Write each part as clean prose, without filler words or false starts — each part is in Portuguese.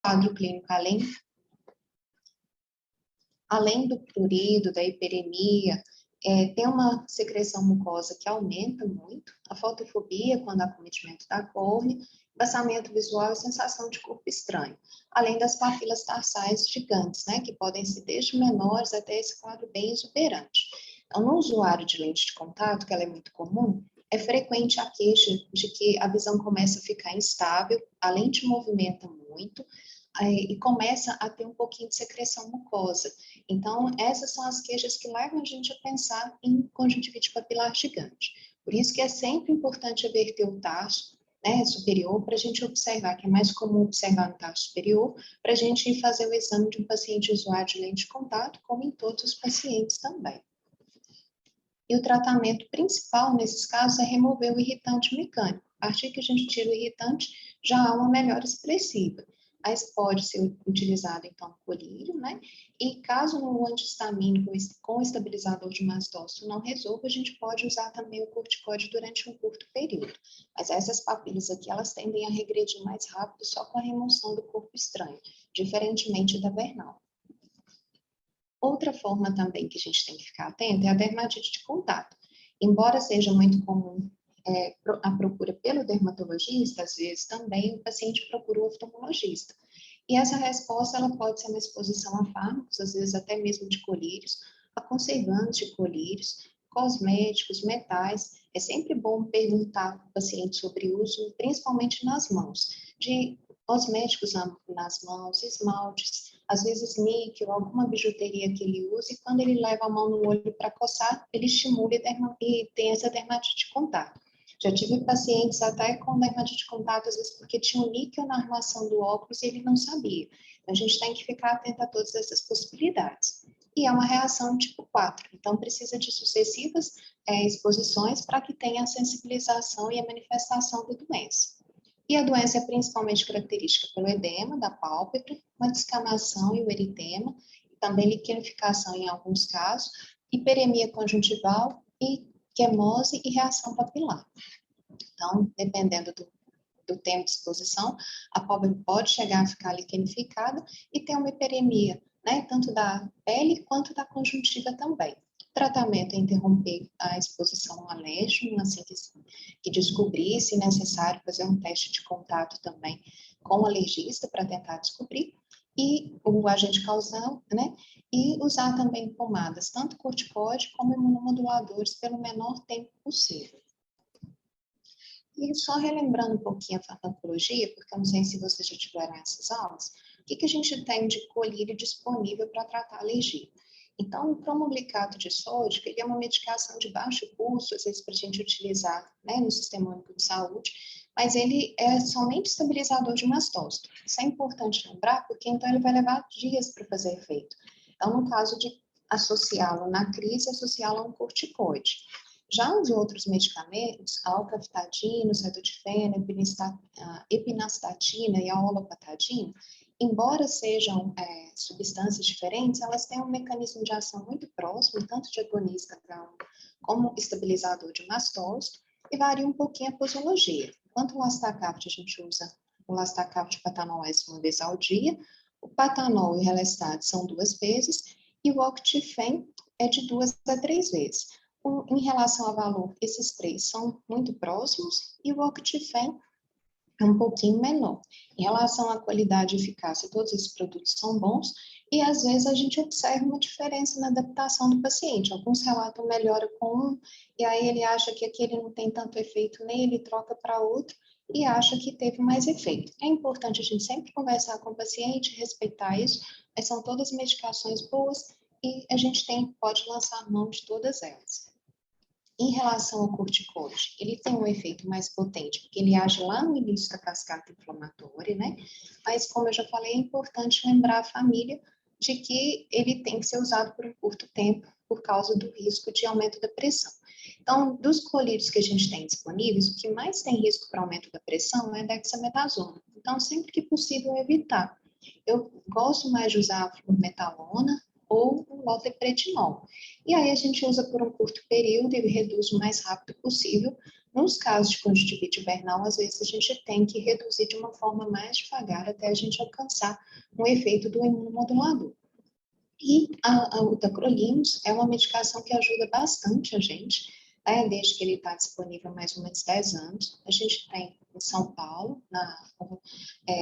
quadro clínico, além do prurido, da hiperemia, tem uma secreção mucosa que aumenta muito, a fotofobia, quando há acometimento da córnea, embaçamento visual e sensação de corpo estranho, além das papilas tarsais gigantes, né, que podem ser desde menores até esse quadro bem exuberante. Então, no usuário de lente de contato, que ela é muito comum, é frequente a queixa de que a visão começa a ficar instável, a lente movimenta muito, e começa a ter um pouquinho de secreção mucosa. Então, essas são as queixas que levam a gente a pensar em conjuntivite papilar gigante. Por isso que é sempre importante averter o tarso, né, superior, para a gente observar, que é mais comum observar no tarso superior, para a gente ir fazer o exame de um paciente usuário de lente de contato, como em todos os pacientes também. E o tratamento principal nesses casos é remover o irritante mecânico. A partir que a gente tira o irritante, já há uma melhora expressiva. Mas pode ser utilizado, então, colírio, né? E caso no antihistamínico com estabilizador de mastócito não resolva, a gente pode usar também o corticóide durante um curto período. Mas essas papilas aqui, elas tendem a regredir mais rápido só com a remoção do corpo estranho, diferentemente da vernal. Outra forma também que a gente tem que ficar atento é a dermatite de contato. Embora seja muito comum a procura pelo dermatologista, às vezes também o paciente procura o oftalmologista. E essa resposta ela pode ser uma exposição a fármacos, às vezes até mesmo de colírios, a conservantes de colírios, cosméticos, metais. É sempre bom perguntar ao paciente sobre o uso, principalmente nas mãos, de cosméticos nas mãos, esmaltes, às vezes níquel, alguma bijuteria que ele use, e quando ele leva a mão no olho para coçar, ele estimula e tem essa dermatite de contato. Já tive pacientes até com dermatite de contato, às vezes porque tinha um níquel na armação do óculos e ele não sabia. Então, a gente tem que ficar atento a todas essas possibilidades. E é uma reação tipo 4, então precisa de sucessivas exposições para que tenha a sensibilização e a manifestação da doença. E a doença é principalmente característica pelo edema da pálpebra, uma descamação e o eritema, também liquenificação em alguns casos, hiperemia conjuntival e quemose e reação papilar. Então, dependendo do tempo de exposição, a pálpebra pode chegar a ficar liquenificada e ter uma hiperemia, né, tanto da pele quanto da conjuntiva também. O tratamento é interromper a exposição ao alérgeno, assim que descobrir, se necessário, fazer um teste de contato também com o alergista para tentar descobrir, e o agente causal, né, e usar também pomadas, tanto corticóide como imunomoduladores, pelo menor tempo possível. E só relembrando um pouquinho a farmacologia, porque eu não sei se vocês já tiveram essas aulas, o que a gente tem de colírio disponível para tratar a alergia? Então, o cromoglicato de sódio, ele é uma medicação de baixo custo, às vezes para a gente utilizar, né, no Sistema Único de Saúde, mas ele é somente estabilizador de mastócito. Isso é importante lembrar, porque então ele vai levar dias para fazer efeito. Então, no caso de associá-lo na crise, associá-lo a um corticoide. Já os outros medicamentos, a alcaftadina, o cetodifeno, a epinastatina e a olopatadina, embora sejam substâncias diferentes, elas têm um mecanismo de ação muito próximo, tanto de agonista como estabilizador de mastócito, e varia um pouquinho a posologia. Enquanto o Lastacaft, a gente usa o Lastacaft patanol S uma vez ao dia, o patanol e o Relestat são 2 vezes, e o Octifen é de 2 a 3 vezes. Em relação a valor, esses 3 são muito próximos, e o Octifen é um pouquinho menor. Em relação à qualidade e eficácia, todos esses produtos são bons e, às vezes, a gente observa uma diferença na adaptação do paciente. Alguns relatam melhora com um, e aí ele acha que aquele não tem tanto efeito nele, troca para outro e acha que teve mais efeito. É importante a gente sempre conversar com o paciente, respeitar isso, mas são todas medicações boas e a gente pode lançar mão de todas elas. Em relação ao corticoide, ele tem um efeito mais potente, porque ele age lá no início da cascata inflamatória, né? Mas, como eu já falei, é importante lembrar a família de que ele tem que ser usado por um curto tempo, por causa do risco de aumento da pressão. Então, dos colírios que a gente tem disponíveis, o que mais tem risco para aumento da pressão é a dexametasona. Então, sempre que possível, evitar. Eu gosto mais de usar a flormetalona, ou o lotepredinol. E aí a gente usa por um curto período e reduz o mais rápido possível Nos casos de conjuntivite invernal, às vezes a gente tem que reduzir de uma forma mais devagar até a gente alcançar um efeito do imunomodulador. E o tacrolimus é uma medicação que ajuda bastante a gente, né, desde que ele está disponível há mais ou menos 10 anos. A gente tem em São Paulo, na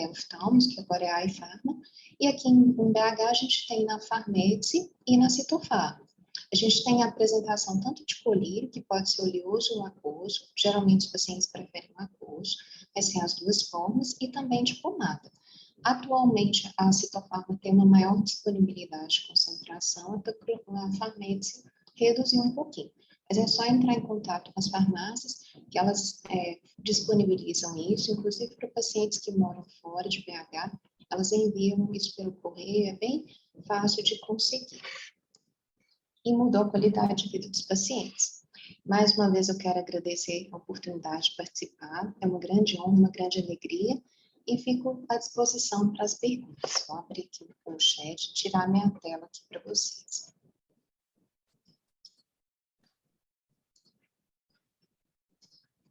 Oftalmos, que agora é a iPharma, e aqui em BH a gente tem na Farmedice e na Citofarma. A gente tem a apresentação tanto de colírio, que pode ser oleoso ou aquoso, geralmente os pacientes preferem o aquoso, mas tem as duas formas, e também de pomada. Atualmente, a Citofarma tem uma maior disponibilidade de concentração, a Farmedice reduziu um pouquinho. Mas é só entrar em contato com as farmácias, que elas disponibilizam isso, inclusive para pacientes que moram fora de BH, elas enviam isso pelo correio, é bem fácil de conseguir. E mudou a qualidade de vida dos pacientes. Mais uma vez, eu quero agradecer a oportunidade de participar, é uma grande honra, uma grande alegria, e fico à disposição para as perguntas. Vou abrir aqui o chat, tirar minha tela aqui para vocês.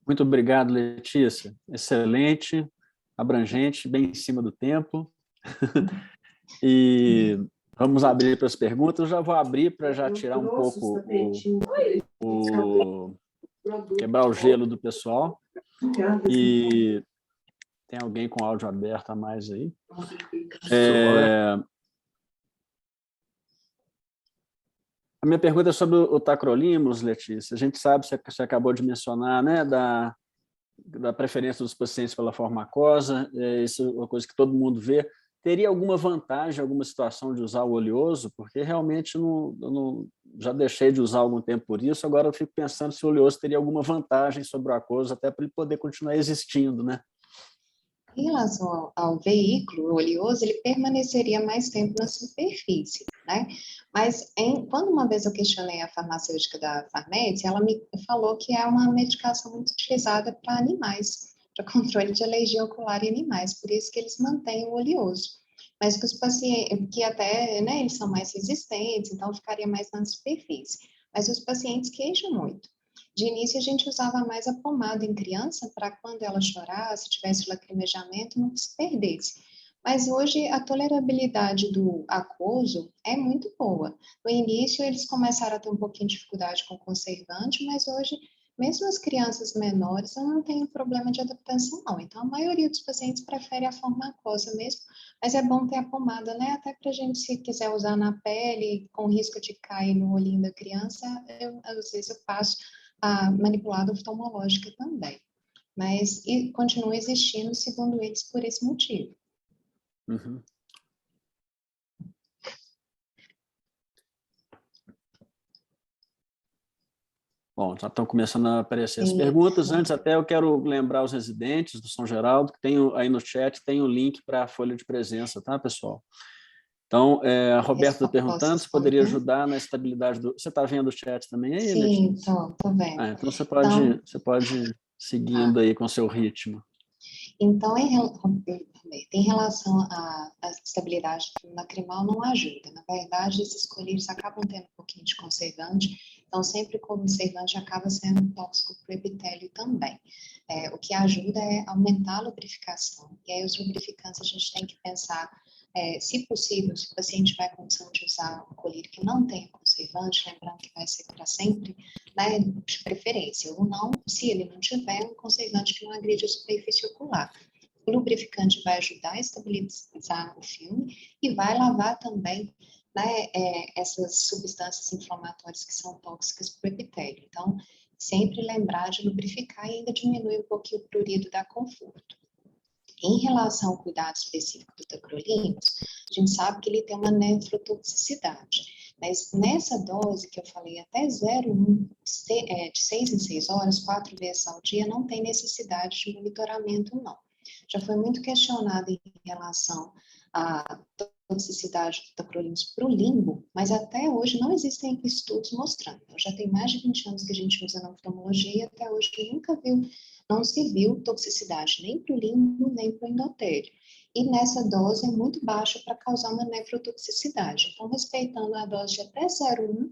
Muito obrigado, Letícia. Excelente, abrangente, bem em cima do tempo. E vamos abrir para as perguntas. Eu já vou abrir para já tirar um pouco quebrar o gelo do pessoal. E tem alguém com áudio aberto a mais aí? A minha pergunta é sobre o tacrolimus, Letícia. A gente sabe, você acabou de mencionar, né, da preferência dos pacientes pela farmacosa, isso é uma coisa que todo mundo vê. Teria alguma vantagem, alguma situação de usar o oleoso? Porque realmente eu já deixei de usar há algum tempo por isso, agora eu fico pensando se o oleoso teria alguma vantagem sobre o aquoso, até para ele poder continuar existindo, né? Em relação ao veículo oleoso, ele permaneceria mais tempo na superfície, né? Mas quando uma vez eu questionei a farmacêutica da Farmedice, ela me falou que é uma medicação muito utilizada para animais, para controle de alergia ocular em animais, por isso que eles mantêm o oleoso. Mas que os pacientes, que até, né, eles são mais resistentes, então ficaria mais na superfície. Mas os pacientes queixam muito. De início, a gente usava mais a pomada em criança para quando ela chorasse, tivesse lacrimejamento, não se perdesse. Mas hoje a tolerabilidade do aquoso é muito boa. No início, eles começaram a ter um pouquinho de dificuldade com o conservante, mas hoje, mesmo as crianças menores, não tem problema de adaptação, não. Então, a maioria dos pacientes prefere a forma aquosa mesmo, mas é bom ter a pomada, né? Até para a gente, se quiser usar na pele, com risco de cair no olhinho da criança, às vezes eu passo a manipulada oftalmológica também, mas continua existindo, segundo eles, por esse motivo. Uhum. Bom, já estão começando a aparecer as perguntas. Antes, até eu quero lembrar os residentes do São Geraldo, que tem aí no chat, tem o link para a folha de presença, tá, pessoal? Então, a Roberta está perguntando se poderia ajudar na estabilidade do... Você está vendo o chat também aí, Sim, estou vendo. Então, você pode ir seguindo aí com o seu ritmo. Então, em relação à estabilidade lacrimal, não ajuda. Na verdade, esses colírios acabam tendo um pouquinho de conservante, então sempre como conservante acaba sendo tóxico para o epitélio também. O que ajuda é aumentar a lubrificação, e aí os lubrificantes a gente tem que pensar, se possível, se o paciente tiver condição de usar um colírio que não tenha conservante, lembrando que vai ser para sempre, né, de preferência, ou não, se ele não tiver, um conservante que não agride a superfície ocular. O lubrificante vai ajudar a estabilizar o filme e vai lavar também, né, essas substâncias inflamatórias que são tóxicas para o epitélio. Então, sempre lembrar de lubrificar e ainda diminuir um pouquinho o prurido, dá conforto. Em relação ao cuidado específico do tacrolimus, a gente sabe que ele tem uma nefrotoxicidade, mas nessa dose que eu falei, até 0,1, de 6 em 6 horas, 4 vezes ao dia, não tem necessidade de monitoramento, não. Já foi muito questionado em relação à toxicidade do tacrolimus para o limbo, mas até hoje não existem estudos mostrando. Então, já tem mais de 20 anos que a gente usa na oftalmologia e até hoje não se viu toxicidade nem para o limbo, nem para o endotélio. E nessa dose é muito baixa para causar uma nefrotoxicidade. Então, respeitando a dose de até 0,1,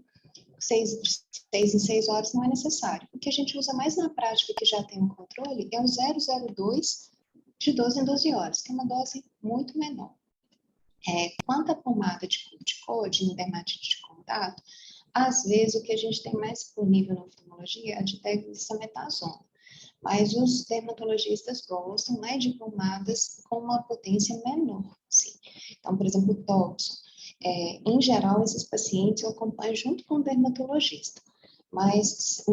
6 em 6 horas não é necessário. O que a gente usa mais na prática, que já tem um controle, é o 002 de 12 em 12 horas, que é uma dose muito menor. Quanto à pomada de corticoide, em dermatite de contato, às vezes o que a gente tem mais disponível na oftalmologia é a de dexametasona, mas os dermatologistas gostam, né, de pomadas com uma potência menor, sim. Então, por exemplo, o Toxon. Em geral, esses pacientes eu acompanho junto com o dermatologista, mas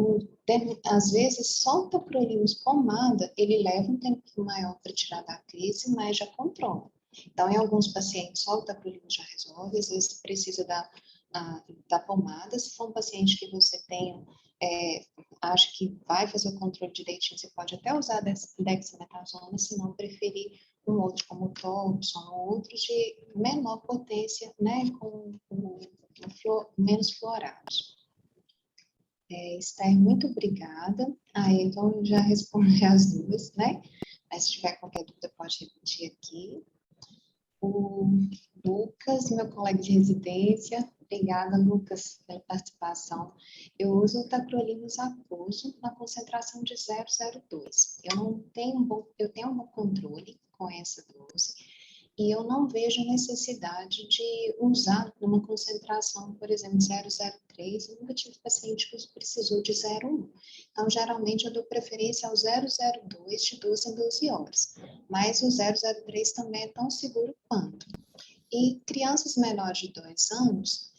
às vezes só o tacrolimus pomada, ele leva um tempo maior para tirar da crise, mas já controla. Então, em alguns pacientes, só o tacrolimus já resolve, às vezes precisa da pomada. Se for um paciente que você tem, acha que vai fazer o controle direitinho, você pode até usar dexametasona, se não preferir um outro como o Thompson, ou outros de menor potência, né, com menos fluorados. Esther, muito obrigada. Então eu já respondi as duas, né? Mas se tiver qualquer dúvida, pode repetir aqui. O Lucas, meu colega de residência, obrigada, Lucas, pela participação. Eu uso o tacrolimus aquoso na concentração de 0,02. Eu tenho um bom controle com essa dose e eu não vejo necessidade de usar numa concentração, por exemplo, 0,03. Eu nunca tive paciente que precisou de 0,1. Então, geralmente, eu dou preferência ao 0,02 de 12 em 12 horas. Mas o 0,03 também é tão seguro quanto. E crianças menores de 2 anos,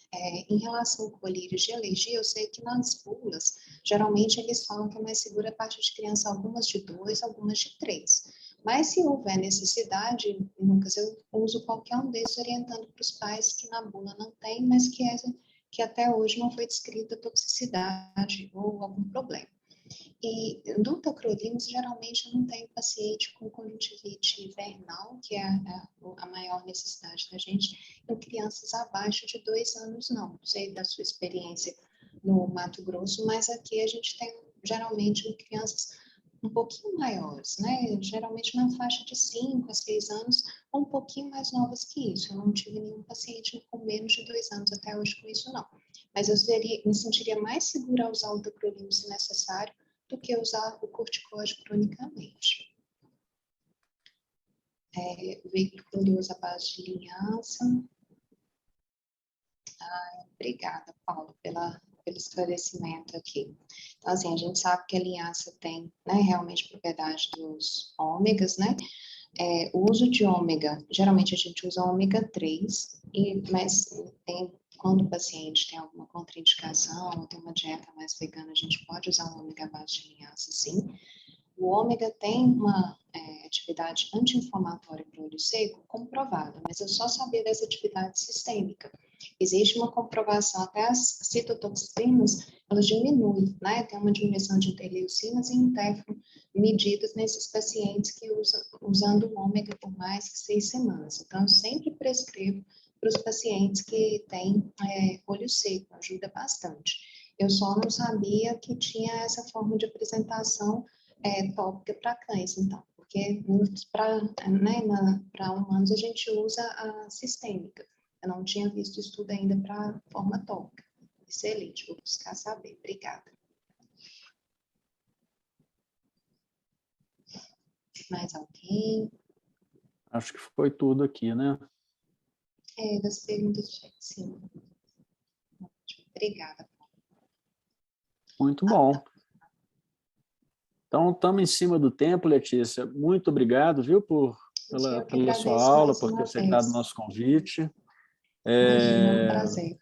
em relação a colírios de alergia, eu sei que nas bulas, geralmente eles falam que é mais seguro a partir de criança, algumas de 2, algumas de 3. Mas se houver necessidade, Lucas, eu uso qualquer um desses orientando para os pais que na bula não tem, mas que até hoje não foi descrita toxicidade ou algum problema. E do tacrolimus, geralmente eu não tenho paciente com conjuntivite invernal, que é a maior necessidade da gente, em crianças abaixo de 2 anos, não. Não sei da sua experiência no Mato Grosso, mas aqui a gente tem geralmente em crianças um pouquinho maiores, né? Geralmente na faixa de 5 a 6 anos, ou um pouquinho mais novas que isso. Eu não tive nenhum paciente com menos de 2 anos até hoje com isso, não. Mas eu me sentiria mais segura ao usar o tacrolimus se necessário, do que usar o corticoide cronicamente. Veículo glorioso à base de linhaça. Obrigada, Paulo, pelo esclarecimento aqui. Então, assim, a gente sabe que a linhaça tem, né, realmente propriedade dos ômegas, né? O uso de ômega, geralmente a gente usa ômega 3, mas quando o paciente tem alguma contraindicação ou tem uma dieta mais vegana, a gente pode usar um ômega à base de linhaça, sim. O ômega tem uma atividade anti-inflamatória para o olho seco comprovada, mas eu só sabia dessa atividade sistêmica. Existe uma comprovação, até as citotoxinas, elas diminuem, né? Tem uma diminuição de interleucinas e interferon medidas nesses pacientes que usando o ômega por mais que 6 semanas. Então, eu sempre prescrevo para os pacientes que têm olho seco, ajuda bastante. Eu só não sabia que tinha essa forma de apresentação tópica para cães, então, porque para humanos a gente usa a sistêmica. Eu não tinha visto estudo ainda para forma tópica. Excelente, vou buscar saber. Obrigada. Mais alguém? Acho que foi tudo aqui, né? Das perguntas de chat, sim. Obrigada. Muito bom. Então, estamos em cima do tempo, Letícia. Muito obrigado, viu, pela sua aula, por ter aceitado o nosso convite. Imagina, é um prazer.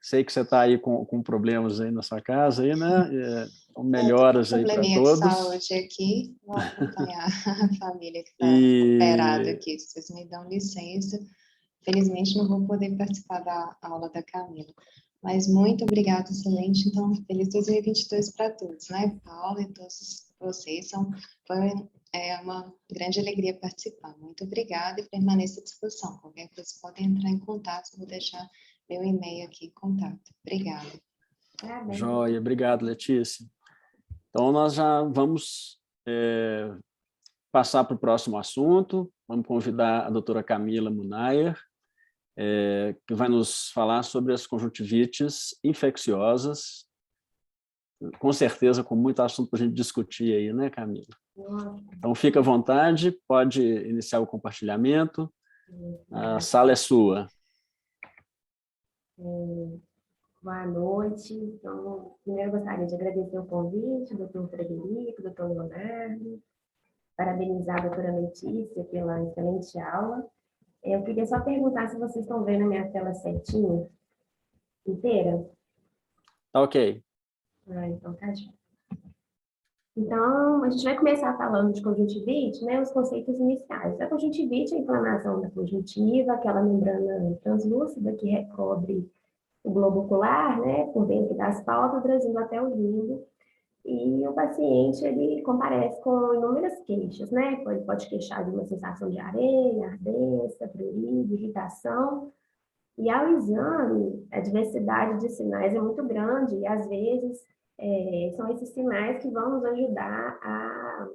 Sei que você está aí com problemas aí na sua casa, aí, né? Melhoras aí para todos. De saúde aqui, vou acompanhar a família que está operada aqui. Vocês me dão licença. Felizmente não vou poder participar da aula da Camila. Mas muito obrigada, excelente. Então, feliz 2022 para todos, né? Paulo e todos vocês. Foi uma grande alegria participar. Muito obrigada e permaneça à disposição. Qualquer coisa, podem entrar em contato. Vou deixar meu e-mail aqui, contato. Obrigada. Joia, obrigado, Letícia. Então, nós já vamos passar para o próximo assunto. Vamos convidar a doutora Camila Munayer, que vai nos falar sobre as conjuntivites infecciosas, com certeza com muito assunto para a gente discutir aí, né, Camila? Então, fica à vontade, pode iniciar o compartilhamento, a sala é sua. Boa noite. Então, primeiro eu gostaria de agradecer o convite, doutor Frederico, doutor Leonardo, parabenizar a doutora Letícia pela excelente aula. Eu queria só perguntar se vocês estão vendo a minha tela certinho, inteira? Tá ok. Então tá bom. Então, a gente vai começar falando de conjuntivite, né, os conceitos iniciais. A conjuntivite é a inflamação da conjuntiva, aquela membrana translúcida que recobre o globo ocular, né, por dentro das pálpebras, indo até o limbo. E o paciente, ele comparece com inúmeras queixas, né? Ele pode queixar de uma sensação de areia, ardência, prurido, irritação. E ao exame, a diversidade de sinais é muito grande e, às vezes, são esses sinais que vão nos ajudar a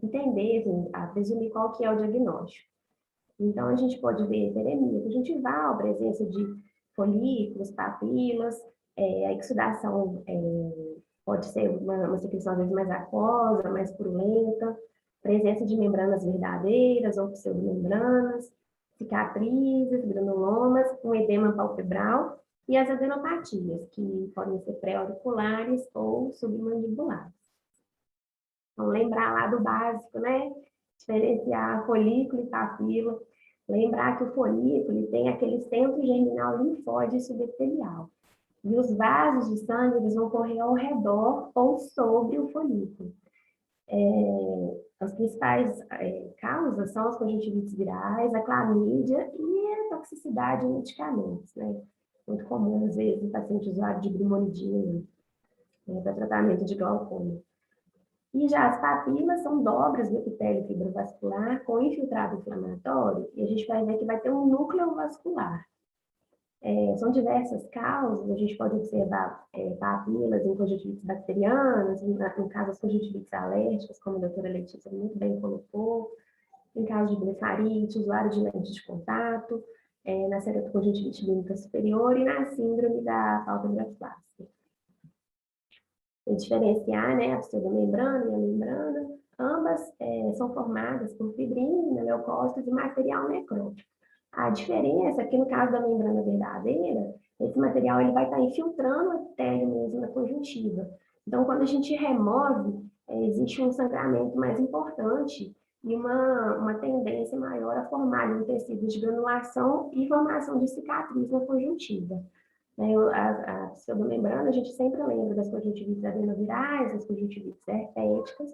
entender, assim, a presumir qual que é o diagnóstico. Então, a gente pode ver hiperemia conjuntival, presença de folículos, papilas, a exudação pode ser uma secreção às vezes mais aquosa, mais purulenta, presença de membranas verdadeiras ou pseudomembranas, cicatrizes, granulomas, um edema palpebral e as adenopatias, que podem ser pré-auriculares ou submandibulares. Então, lembrar lá do básico, né? Diferenciar folículo e papila. Lembrar que o folículo tem aquele centro germinal linfóide subepitelial. E os vasos de sangue eles vão correr ao redor ou sobre o folículo. As principais causas são as conjuntivites virais, a clamídia e a toxicidade em medicamentos, né? Muito comum, às vezes, em paciente usuário de brimonidina, para tratamento de glaucoma. E já as papilas são dobras do epitélio fibrovascular com infiltrado inflamatório, e a gente vai ver que vai ter um núcleo vascular. São diversas causas, a gente pode observar papilas em conjuntivites bacterianas, no caso as conjuntivites alérgicas, como a doutora Letícia muito bem colocou, em caso de blefarite, usuário de lente de contato, na ceratoconjuntivite clínica superior e na síndrome da pálpebra flácida. E diferenciar, né, a pseudomembrana e a membrana, ambas são formadas por fibrina, leucócitos e material necrótico. A diferença é que no caso da membrana verdadeira, esse material ele vai estar infiltrando o epitélio mesmo na conjuntiva. Então, quando a gente remove, existe um sangramento mais importante e uma tendência maior a formar um tecido de granulação e formação de cicatriz na conjuntiva. A pseudomembrana, a gente sempre lembra das conjuntivites adenovirais, das conjuntivites herpéticas,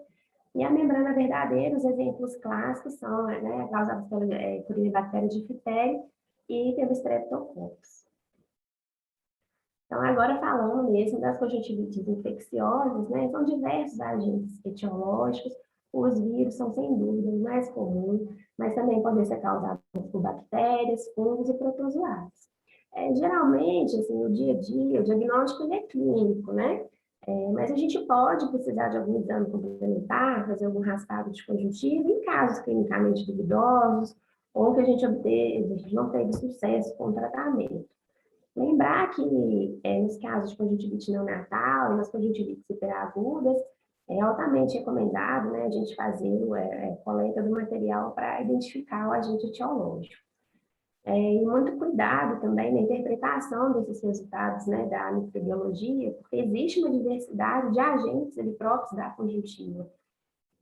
e a membrana verdadeira, os exemplos clássicos são causados por Corynebactéria diphtheria e pelo Streptococcus. Então, agora falando mesmo das conjuntivites infecciosas, né, são diversos agentes etiológicos, os vírus são sem dúvida os mais comuns, mas também podem ser causados por bactérias, fungos e protozoários. Geralmente, assim, no dia a dia, o diagnóstico ele é clínico, né? Mas a gente pode precisar de algum exame complementar, fazer algum raspado de conjuntiva em casos clinicamente duvidosos ou que a gente não teve sucesso com o tratamento. Lembrar que nos casos de conjuntivite neonatal e nas conjuntivites hiperagudas, é altamente recomendado, né, a gente fazer coleta do material para identificar o agente etiológico. E muito cuidado também na interpretação desses resultados, né, da microbiologia, porque existe uma diversidade de agentes ali próprios da conjuntiva.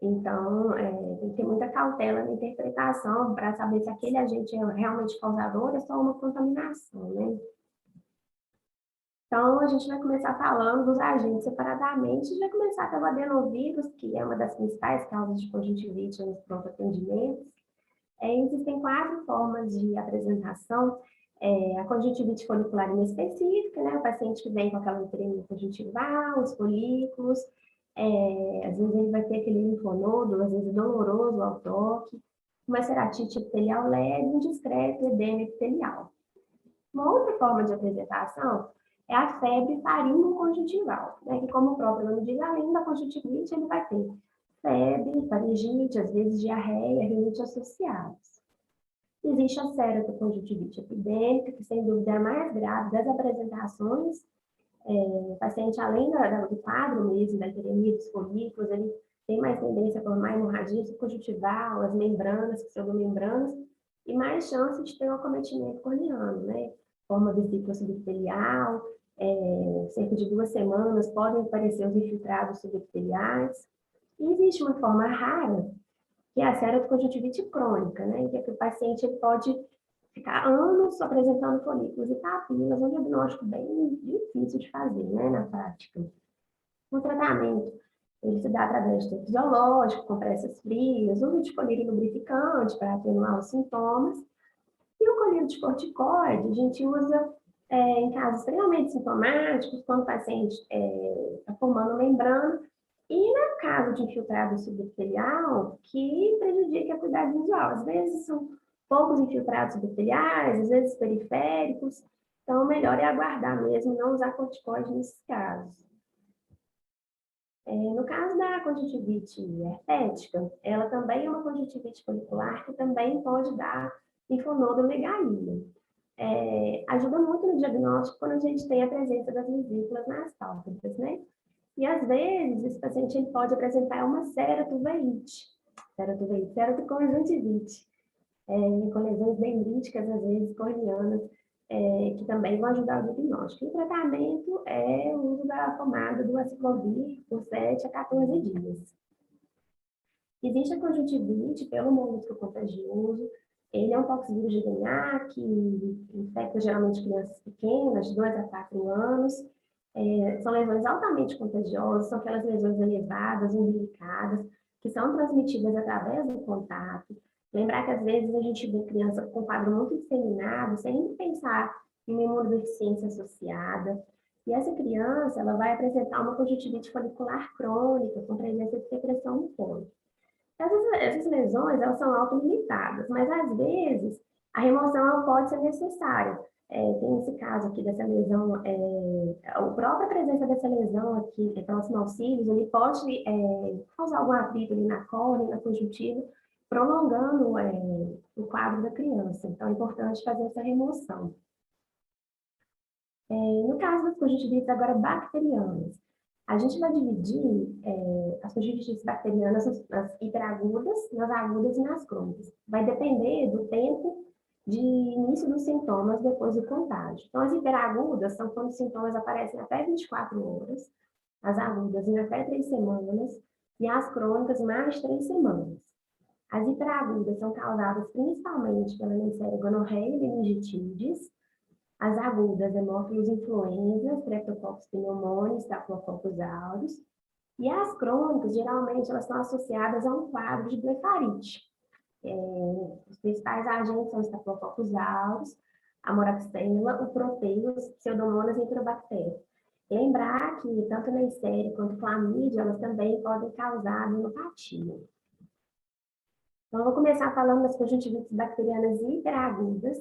Então, tem que ter muita cautela na interpretação para saber se aquele agente é realmente causador ou é só uma contaminação, né? Então, a gente vai começar falando dos agentes separadamente, e vai começar pelo adenovírus, que é uma das principais causas de conjuntivite nos pronto atendimentos. Existem 4 formas de apresentação. A conjuntivite folicular inespecífica, né? O paciente que vem com aquela hiperemia conjuntival, os folículos, às vezes ele vai ter aquele linfonodo, às vezes doloroso ao toque, uma ceratite epitelial leve, um discreto edema epitelial. Uma outra forma de apresentação é a febre faringoconjuntival, né? Que, como o próprio nome diz, além da conjuntivite, ele vai ter febre, faringite, às vezes diarreia, rinite associados. Existe a ceratoconjuntivite epidêmica, que sem dúvida é a mais grave das apresentações. O paciente, além do quadro mesmo, da epidemia dos folículos, ele tem mais tendência a formar hemorragia conjuntival, as membranas, pseudomembranas, e mais chance de ter um acometimento corneano, né? Forma vesícula subepitelial, cerca de 2 semanas podem aparecer os infiltrados subepiteliais. E existe uma forma rara, que é a ceratoconjuntivite crônica, né? Em que o paciente pode ficar anos apresentando folículos e papilas, um diagnóstico bem difícil de fazer, né, na prática. O tratamento, ele se dá através de fisiológico, compressas frias, uso de colírio lubrificante para atenuar os sintomas, e o colírio de corticoide a gente usa em casos extremamente sintomáticos, quando o paciente está formando membrana, e na caso de infiltrado subepitelial, que prejudica a acuidade visual. Às vezes são poucos infiltrados subepiteliais, às vezes periféricos, então o melhor é aguardar mesmo, não usar corticoide nesses casos. No caso da conjuntivite herpética, ela também é uma conjuntivite folicular que também pode dar linfonodomegalia. Ajuda muito no diagnóstico quando a gente tem a presença das vesículas nas pálpebras, né? E às vezes esse paciente ele pode apresentar uma ceratoconjuntivite, com lesões dendríticas, às vezes corneanas, que também vão ajudar o diagnóstico. E o tratamento é o uso da pomada do aciclovir por 7 a 14 dias. Existe a conjuntivite pelo molusco contagioso. Ele é um toxivírus de DNA que infecta geralmente crianças pequenas, de 2 a 4 anos. São lesões altamente contagiosas, são aquelas lesões elevadas, umbilicadas, que são transmitidas através do contato. Lembrar que às vezes a gente vê criança com quadro muito disseminado, sem pensar em uma imunodeficiência associada. E essa criança ela vai apresentar uma conjuntivite folicular crônica, com presença de secreção no colo. Essas lesões elas são autolimitadas, mas às vezes a remoção ela pode ser necessária. Tem esse caso aqui dessa lesão, a própria presença dessa lesão aqui próximo aos cílios, ele pode causar algum atrito ali na córnea, na conjuntiva, prolongando o quadro da criança. Então é importante fazer essa remoção. No caso das conjuntivites agora bacterianas, a gente vai dividir as conjuntivites bacterianas nas hiperagudas, nas agudas e nas crônicas. Vai depender do tempo de início dos sintomas depois do contágio. Então, as hiperagudas são quando os sintomas aparecem até 24 horas, as agudas em até 3 semanas e as crônicas mais de 3 semanas. As hiperagudas são causadas principalmente pela Neisseria gonorreia e meningites. As agudas, hemófilos influenza, Streptococcus pneumoniae, Staphylococcus aureus. E as crônicas, geralmente, elas estão associadas a um quadro de blefarite. Os principais agentes são Staphylococcus aureus, a moraxella, o proteus, Pseudomonas e Enterobactéria. Lembrar que tanto Neisseria quanto clamídia, elas também podem causar amenorragia. Então, eu vou começar falando das conjuntivites bacterianas hiperagudas,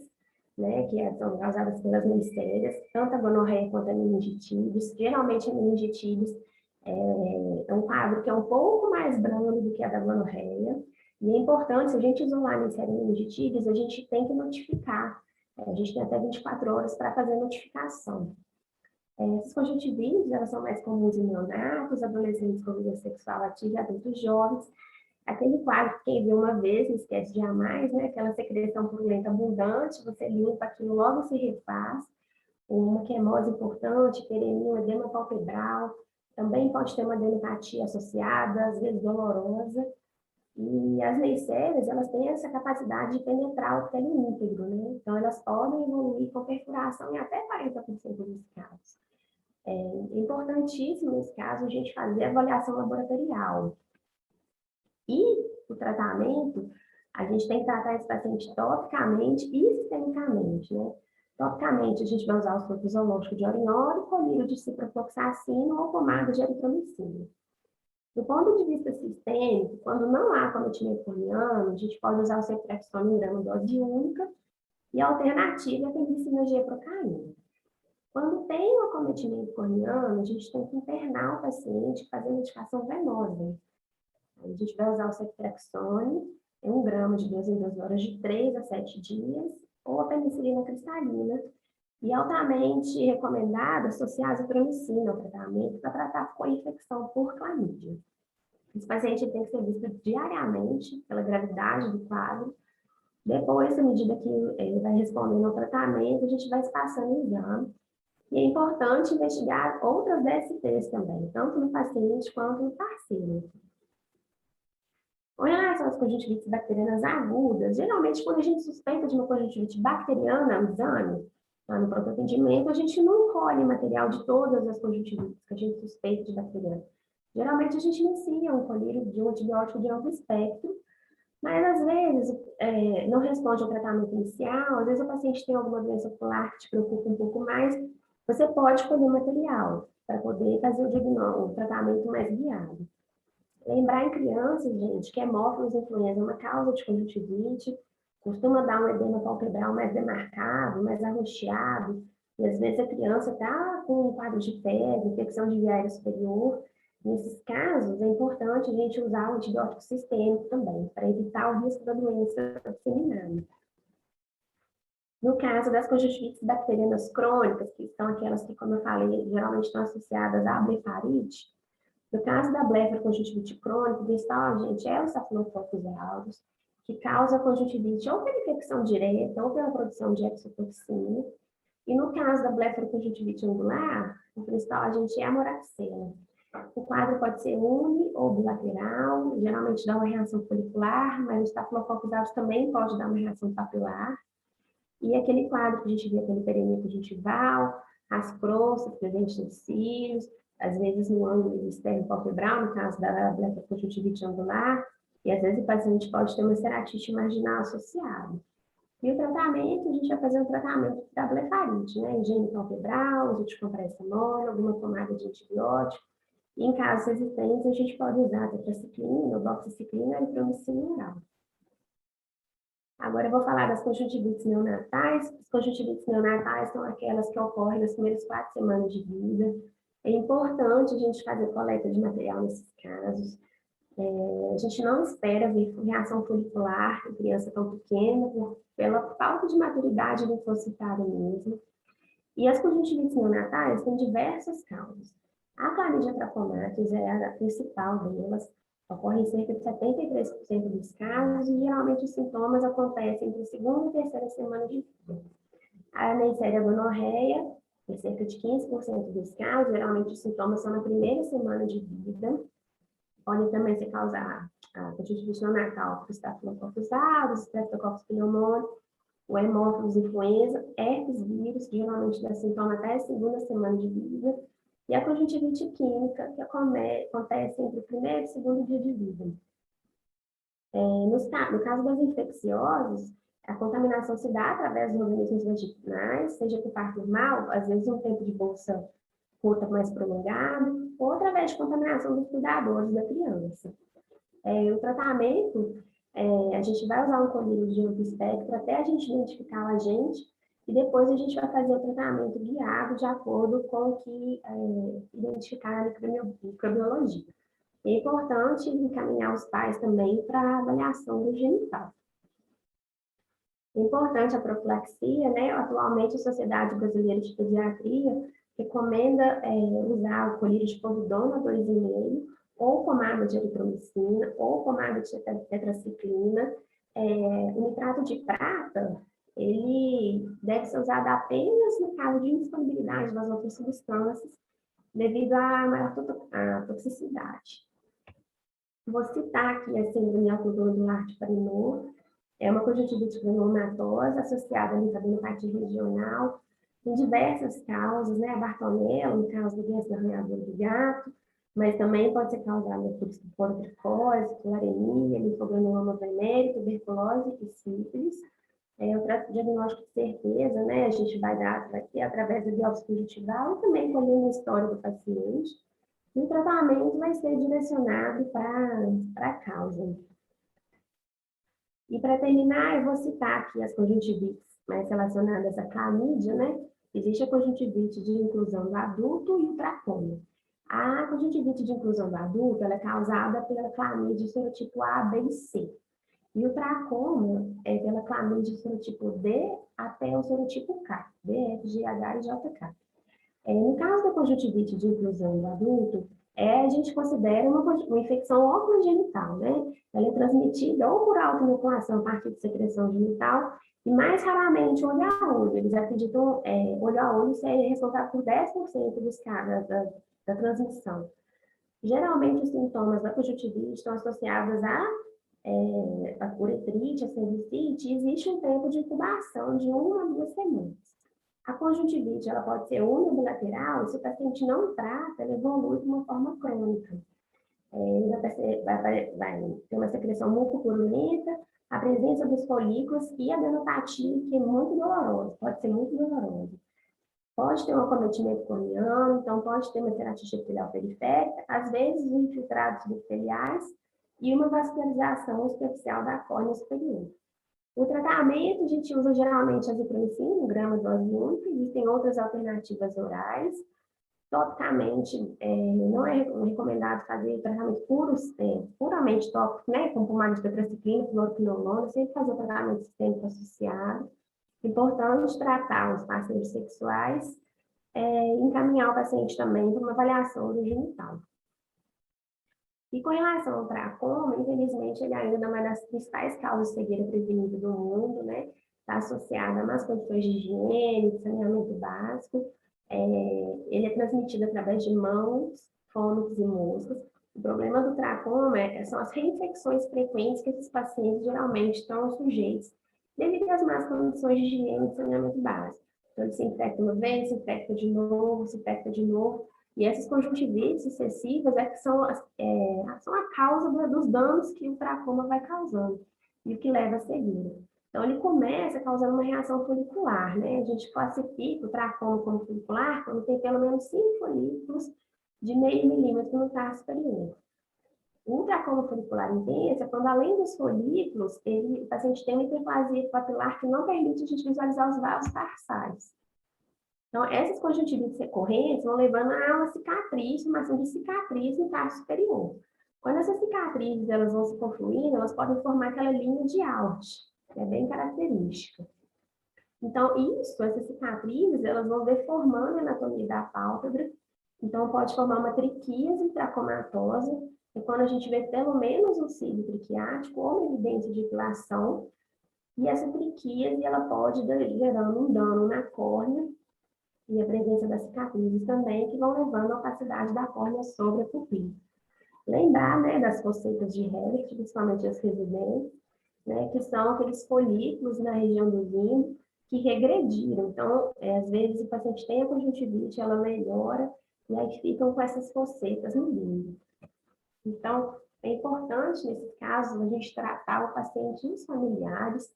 né, que são causadas pelas Neisserias, tanto a gonorreia quanto a meningitidis. Geralmente a meningitidis é um quadro que é um pouco mais brando do que a da gonorreia, e é importante, se a gente isolar a Neisseria meningitidis, a gente tem que notificar. A gente tem até 24 horas para fazer a notificação. Essas conjuntivites, elas são mais comuns em neonatos, adolescentes com vida sexual ativa e adultos jovens. Aquele quadro que quem viu uma vez, não esquece de jamais, né? Aquela secreção purulenta abundante, você limpa aquilo, logo se refaz. Uma queimose importante, hiperemia, um edema palpebral. Também pode ter uma adenopatia associada, às vezes dolorosa. E as Neisserias, elas têm essa capacidade de penetrar o tecido íntegro, né? Então, elas podem evoluir com perfuração em até 40% dos casos. É importantíssimo, nesse caso, a gente fazer a avaliação laboratorial. E o tratamento, a gente tem que tratar esse paciente topicamente e sistemicamente, né? Topicamente, a gente vai usar o soro fisiológico de orinol, colírio de ciprofloxacino ou pomada de eritromicina. Do ponto de vista sistêmico, quando não há acometimento corneano, a gente pode usar o ceftriaxona em grama dose única e a alternativa é a penicilina G-procaína. Quando tem um acometimento corneano, a gente tem que internar o paciente e fazer medicação venosa. A gente vai usar o ceftriaxone é 1 grama de 2 em 2 horas de 3 a 7 dias, ou a penicilina cristalina, e altamente recomendada associar a azitromicina ao tratamento para tratar com a infecção por clamídia. Esse paciente tem que ser visto diariamente pela gravidade do quadro. Depois, à medida que ele vai respondendo ao tratamento, a gente vai espaçando o exame. E é importante investigar outras DSTs também, tanto no paciente quanto no parceiro. Com relação às conjuntivites bacterianas agudas, geralmente quando a gente suspeita de uma conjuntivite bacteriana no exame, lá no pronto atendimento, a gente não colhe material de todas as conjuntivites que a gente suspeita de bacteriana. Geralmente a gente inicia um colírio de um antibiótico de amplo espectro, mas às vezes não responde ao tratamento inicial, às vezes o paciente tem alguma doença ocular que te preocupa um pouco mais, você pode colher material para poder fazer o tratamento mais guiado. Lembrar em crianças, gente, que hemófilos influenza é uma causa de conjuntivite, costuma dar um edema palpebral mais demarcado, mais angustiado, e às vezes a criança está com um quadro de febre, infecção de via aérea superior. Nesses casos, é importante a gente usar o antibiótico sistêmico também, para evitar o risco da doença disseminada. No caso das conjuntivites bacterianas crônicas, que são aquelas que, como eu falei, geralmente estão associadas à blefarite, no caso da blefaroconjuntivite crônica, o principal agente é o Staphylococcus aureus, que causa conjuntivite ou pela infecção direta ou pela produção de exotoxina. E no caso da blefaroconjuntivite angular, o principal agente é a moraxella. O quadro pode ser uni ou bilateral, geralmente dá uma reação folicular, mas o Staphylococcus aureus também pode dar uma reação papilar. E aquele quadro que a gente vê, aquele hiperemia conjuntival, as crostas presentes nos cílios, às vezes no ângulo externo palpebral, no caso da blefaroconjuntivite angular, e às vezes o paciente pode ter uma ceratite marginal associada. E o tratamento, a gente vai fazer um tratamento da blefarite, né? Higiene palpebral, uso de compressa mole, alguma tomada de antibiótico. E em casos resistentes, a gente pode usar tetraciclina, doxiciclina e erythromicina oral. Agora eu vou falar das conjuntivites neonatais. As conjuntivites neonatais são aquelas que ocorrem nas primeiras 4 semanas de vida. É importante a gente fazer coleta de material nesses casos. A gente não espera ver reação folicular em criança tão pequena, pela falta de maturidade linfocitária mesmo. E as conjuntivites neonatais têm diversas causas. A Chlamydia trachomatis é a principal delas, ocorre em cerca de 73% dos casos e geralmente os sintomas acontecem entre a 2ª e 3ª semana de vida. A Neisseria gonorreia, em cerca de 15% dos casos, geralmente os sintomas são na 1ª semana de vida. Podem também ser causar a conjuntivite neonatal por Staphylococcus aureus, Streptococcus pneumoniae, o hemófilos influenza, herpes vírus, que geralmente dá sintoma até a 2ª semana de vida, e a conjuntivite química, que acontece entre o 1º e o 2º dia de vida. No caso das infecciosas, a contaminação se dá através dos organismos vaginais, seja por parto normal, às vezes um tempo de bolsa curta mais prolongado, ou através de contaminação dos cuidadores da criança. O tratamento, a gente vai usar um colírio de amplo espectro até a gente identificar o agente, e depois a gente vai fazer o tratamento guiado de acordo com o que identificar na microbiologia. É importante encaminhar os pais também para a avaliação do genital. É importante a profilaxia, né? Atualmente a Sociedade Brasileira de Pediatria recomenda usar o colírio de povidona 2,5, ou pomada de eritromicina, ou pomada de tetraciclina. O nitrato de prata, ele deve ser usado apenas no caso de indisponibilidade das outras substâncias, devido à maior toxicidade. Vou citar aqui a síndrome autoglandular de Parinor, é uma conjuntivite granulomatosa associada à linfadenopatия regional, tem diversas causas, né? A Bartonella, no caso do doença do arranhador do gato, mas também pode ser causada por esporotricose, tularemia, linfogranuloma venérea, tuberculose e sífilis. O diagnóstico de certeza, né? A gente vai dar aqui através da biópsia conjuntival e também colhendo a história do paciente. E o tratamento vai ser direcionado para a causa. E para terminar, eu vou citar aqui as conjuntivites mais relacionadas à clamídia, né? Existe a conjuntivite de inclusão do adulto e o tracoma. A conjuntivite de inclusão do adulto ela é causada pela clamídia serotipo A, B e C. E o tracoma é pela clamídia sorotipo D até o sorotipo K, D, F, G, H e J, K. No caso da conjuntivite de inclusão do adulto, a gente considera uma infecção oculogenital, né? Ela é transmitida ou por autoinoculação a partir de secreção genital, e mais raramente olho a olho. Eles acreditam olho a olho ser responsável por 10% dos casos da transmissão. Geralmente, os sintomas da conjuntivite estão associados a uretrite, a cervicite, e existe um tempo de incubação de 1 a 2 semanas. A conjuntivite ela pode ser unilateral, e se o paciente não trata, ela evolui de uma forma crônica. Vai ter uma secreção mucopurulenta, a presença dos folículos e adenopatia, que é muito dolorosa, pode ser muito dolorosa. Pode ter um acometimento corneano, então pode ter uma ceratite epitelial periférica, às vezes infiltrados epiteliais e uma vascularização superficial da córnea superior. O tratamento, a gente usa geralmente azitromicina, 1 grama dose única, existem outras alternativas orais. Topicamente, não é recomendado fazer tratamento puramente tópico, né, com pomada de tetraciclina, fluoroquinolona, sempre fazer o tratamento sistêmico associado. Importante tratar os pacientes sexuais, encaminhar o paciente também para uma avaliação do genital. E com relação ao tracoma, infelizmente, ele ainda é uma das principais causas de cegueira prevenida do mundo, né? Está associado a más condições de higiene, de saneamento básico. Ele é transmitido através de mãos, fômicos e moscas. O problema do tracoma são as reinfecções frequentes que esses pacientes geralmente estão sujeitos devido às más condições de higiene e de saneamento básico. Então, ele se infecta uma vez, se infecta de novo, se infecta de novo. E essas conjuntivites excessivas são a causa dos danos que o tracoma vai causando e o que leva à cegueira. Então, ele começa causando uma reação folicular, né? A gente classifica o tracoma como folicular quando tem pelo menos 5 folículos de meio milímetro no tarso superior. O tracoma folicular intenso é quando, além dos folículos, o paciente tem uma hiperplasia papilar que não permite a gente visualizar os vasos tarsais. Então, essas conjuntivites recorrentes vão levando a uma cicatriz, formação de cicatriz no tarso superior. Quando essas cicatrizes elas vão se confluindo, elas podem formar aquela linha de Alt, que é bem característica. Então, essas cicatrizes, elas vão deformando a anatomia da pálpebra. Então, pode formar uma triquíase tracomatosa, e quando a gente vê pelo menos um cílio triquiático ou uma evidência de dilação, e essa triquíase, ela pode gerando um dano na córnea, e a presença das cicatrizes também, que vão levando a opacidade da córnea sobre a pupila. Lembrar, né, das focetas de Hellert, principalmente as residentes, né, que são aqueles folículos na região do limbo que regrediram. Então, às vezes, o paciente tem a conjuntivite, ela melhora, e aí ficam com essas focetas no limbo. Então, é importante, nesses casos, a gente tratar o paciente e os familiares.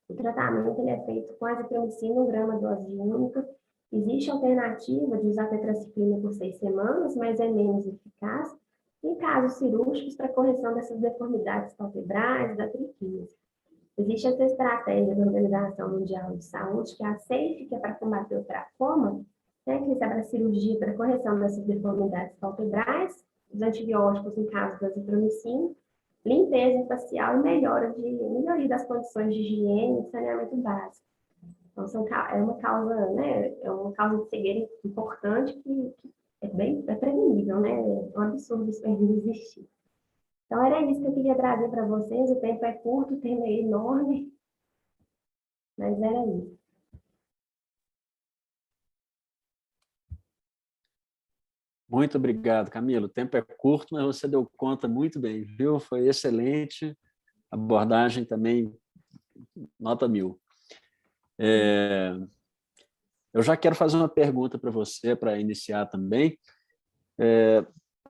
O tratamento ele é feito com azitromicina, 1 grama dose única. Existe a alternativa de usar tetraciclina por 6 semanas, mas é menos eficaz. Em casos cirúrgicos, para correção dessas deformidades palpebrais, da triquíase. Existe essa estratégia da Organização Mundial de Saúde, que é a SAFE, que é para combater o tracoma, né, que é para cirurgia para correção dessas deformidades palpebrais, os antibióticos, no caso da azitromicina, limpeza facial e melhoria das condições de higiene e saneamento básico. Então, é uma causa, né, de cegueira importante que é prevenível, né? É um absurdo isso ainda existir. Então, era isso que eu queria trazer para vocês. O tempo é curto, o tema é enorme, mas era isso. Muito obrigado, Camilo. O tempo é curto, mas você deu conta muito bem, viu? Foi excelente. Abordagem também, nota 1000. Eu já quero fazer uma pergunta para você, para iniciar também.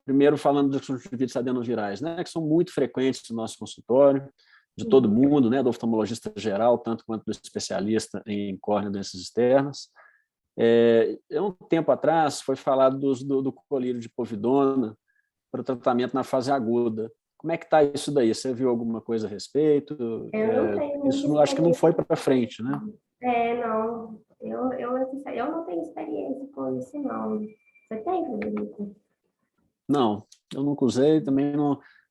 Primeiro, falando dos conjuntivites adenovirais, né, que são muito frequentes no nosso consultório, de todo mundo, né, do oftalmologista geral, tanto quanto do especialista em córnea e doenças externas. Um tempo atrás, foi falado do colírio de povidona para o tratamento na fase aguda. Como é que está isso daí? Você viu alguma coisa a respeito? Eu não tenho Isso acho que não foi para frente, né? Não. Eu não tenho experiência com isso, não. Você tem, Frederico? Não, eu nunca usei, também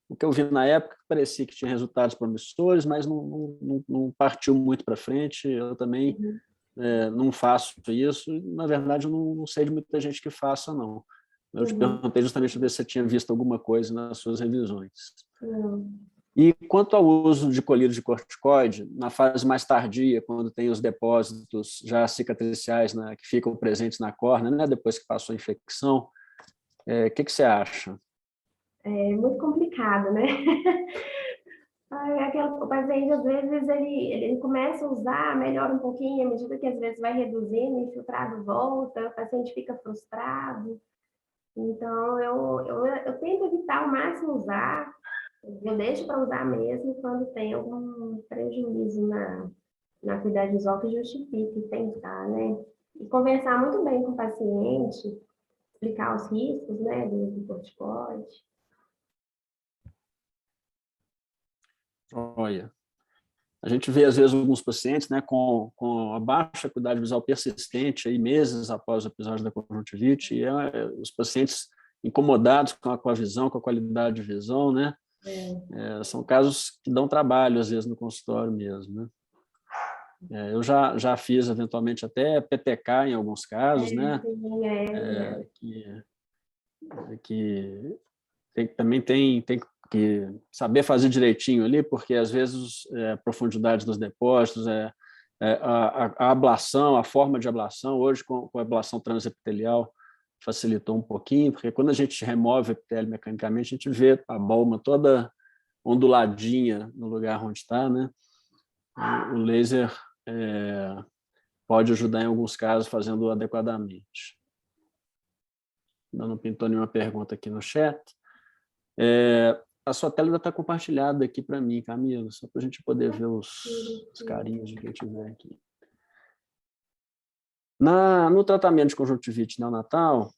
O que eu vi na época parecia que tinha resultados promissores, mas não partiu muito para frente. Eu também não faço isso. Na verdade, eu não sei de muita gente que faça, não. Eu te perguntei justamente para ver se você tinha visto alguma coisa nas suas revisões. E quanto ao uso de colírios de corticoide, na fase mais tardia, quando tem os depósitos já cicatriciais, né, que ficam presentes na córnea, né, depois que passou a infecção, que você acha? É muito complicado, né? O paciente, às vezes, ele começa a usar, melhora um pouquinho, à medida que, às vezes, vai reduzindo, o infiltrado volta, o paciente fica frustrado. Então, eu tento evitar ao máximo usar, eu deixo para usar mesmo quando tem algum prejuízo na atividade visual que justifique tentar, né? E conversar muito bem com o paciente, explicar os riscos, né, do uso do corticoide. Olha, a gente vê, às vezes, alguns pacientes, né, com a baixa acuidade visual persistente, aí, meses após o episódio da conjuntivite, e os pacientes incomodados com a visão, com a qualidade de visão, né? São casos que dão trabalho, às vezes, no consultório mesmo, né? Eu já fiz, eventualmente, até PTK em alguns casos, né? Também tem que saber fazer direitinho ali, porque, às vezes, a profundidade dos depósitos, a ablação, a forma de ablação, hoje, com a ablação transepitelial, facilitou um pouquinho, porque quando a gente remove o epitélio mecanicamente, a gente vê a bolma toda onduladinha no lugar onde está, né? O laser pode ajudar em alguns casos fazendo adequadamente. Ainda não pintou nenhuma pergunta aqui no chat. A sua tela ainda está compartilhada aqui para mim, Camila, só para a gente poder ver os carinhos de quem tiver aqui. No tratamento de conjuntivite neonatal,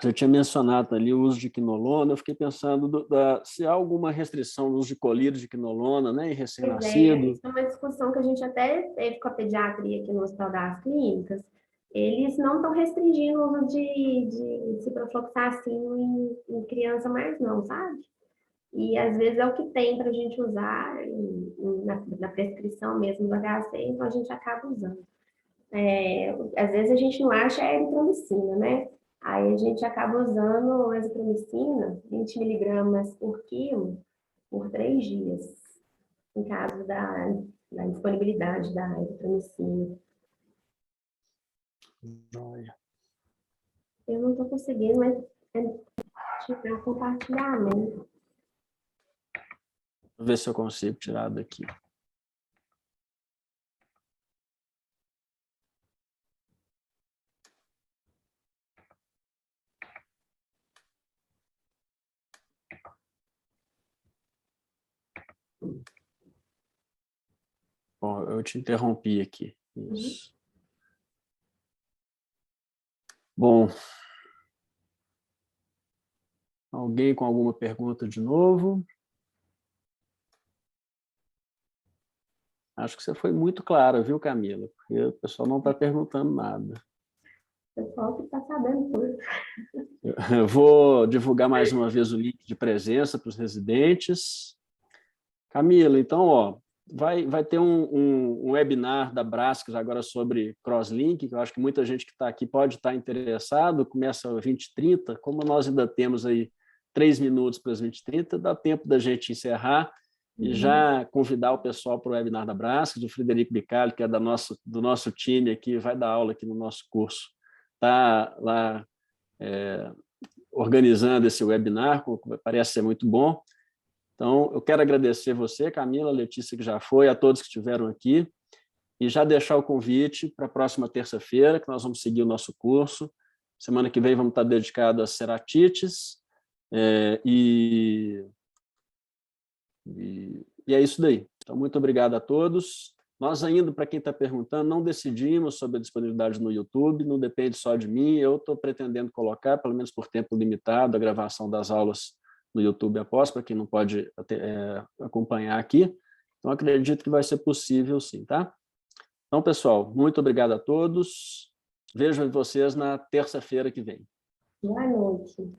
você tinha mencionado ali o uso de quinolona. Eu fiquei pensando se há alguma restrição no uso de colírio de quinolona, né, em recém-nascido. Isso é uma discussão que a gente até teve com a pediatria aqui no Hospital das Clínicas. Eles não estão restringindo o uso de ciprofloxacino em criança mais não, sabe? E às vezes é o que tem para a gente usar na prescrição mesmo do HC, então a gente acaba usando. Às vezes a gente não acha a eritromicina, né? Aí a gente acaba usando a azitromicina, 20 miligramas por quilo, por 3 dias, em caso da disponibilidade da eritromicina. Eu não estou conseguindo, mas tirar compartilhamento. Vou ver se eu consigo tirar daqui. Bom, eu te interrompi aqui. Isso. Bom, alguém com alguma pergunta de novo? Acho que você foi muito clara, viu, Camila? Porque o pessoal não está perguntando nada. O pessoal que está sabendo tudo. Eu vou divulgar mais uma vez o link de presença para os residentes. Camila, então, ó, vai ter um webinar da Brasques agora sobre crosslink, que eu acho que muita gente que está aqui pode estar interessado, começa às 20h30, como nós ainda temos aí 3 minutos para as 20h30, dá tempo da gente encerrar e já convidar o pessoal para o webinar da Brasques. O Frederico Bicalho, que é do nosso time aqui, vai dar aula aqui no nosso curso, está lá organizando esse webinar, parece ser muito bom. Então, eu quero agradecer você, Camila, Letícia, que já foi, a todos que estiveram aqui, e já deixar o convite para a próxima terça-feira, que nós vamos seguir o nosso curso. Semana que vem vamos estar dedicados a ceratites, e é isso daí. Então, muito obrigado a todos. Nós ainda, para quem está perguntando, não decidimos sobre a disponibilidade no YouTube, não depende só de mim, eu estou pretendendo colocar, pelo menos por tempo limitado, a gravação das aulas no YouTube após, para quem não pode acompanhar aqui. Então, acredito que vai ser possível sim, tá? Então, pessoal, muito obrigado a todos. Vejo vocês na terça-feira que vem. Boa noite.